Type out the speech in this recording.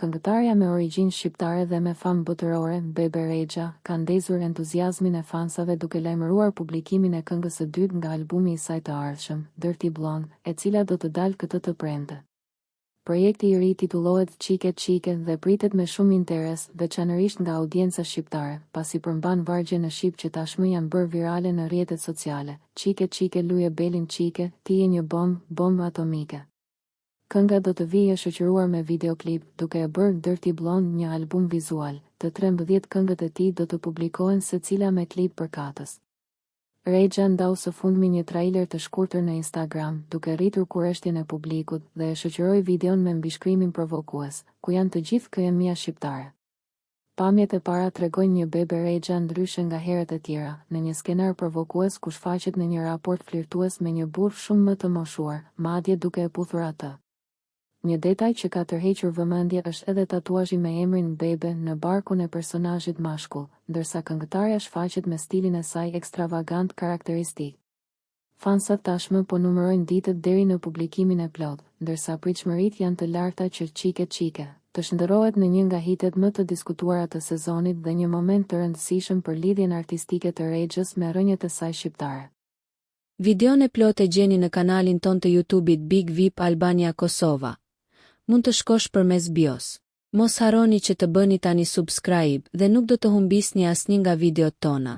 Këngëtarja me origjinë shqiptare dhe me famë botërore, Bebe Rexha, ka ndezur entuziazmin e fansave duke lajmëruar publikimin e këngës së dytë nga albumi i saj të ardhshëm, Dirty Blonde, e cila do të dalë këtë të premte. Projekti i ri titullohet Çike Çike dhe pritet me shumë interes, veçanërisht nga audienca shqiptare, pasi përmban vargje në shqip që tashmë janë bërë virale në rrjetet sociale. Çike Çike luje belin çike, ti je një bombë atomike. Kënga do të vijë e shoqëruar me videoklip, duke e bërë Dirty Blonde një album vizual. Të 13 këngët e tij do të publikohen secila me klip përkatës. Rexha ndau së fundmi një trailer të shkurtër në Instagram, duke rritur kurreshtjen e publikut dhe e shoqëroi videon me mbishkrimin provokues, ku janë të gjithë KM-ja shqiptare. Pamjet e para tregojnë një Bebe Rexha ndryshe nga herët e tjera, në një skenar provokues ku shfaqet në një raport flirtues me një burr shumë më të moshuar, madje duke e puthur atë. Një detaj që ka tërhequr vëmendje është edhe tatuazhi me emrin Bebe në barkun e personazhit mashkull, ndërsa këngëtarja shfaqet me stilin e saj ekstravagant karakteristik. Fansat tashmë po numërojnë ditët deri në publikimin e plot, ndërsa pritshmëritë janë të larta që Çike Çike të shndërrohet në një nga hitet më të diskutuara të sezonit dhe një moment të rëndësishëm për lidhjen artistike të Rexhës me rrënjët e saj shqiptare. Videon e plot e gjeni në kanalin ton të YouTube-it Big VIP Albania Kosova. Mund të shkosh përmes bios. Mos harroni që të bëni tani subscribe dhe nuk do të humbisni asnjë nga videot tona.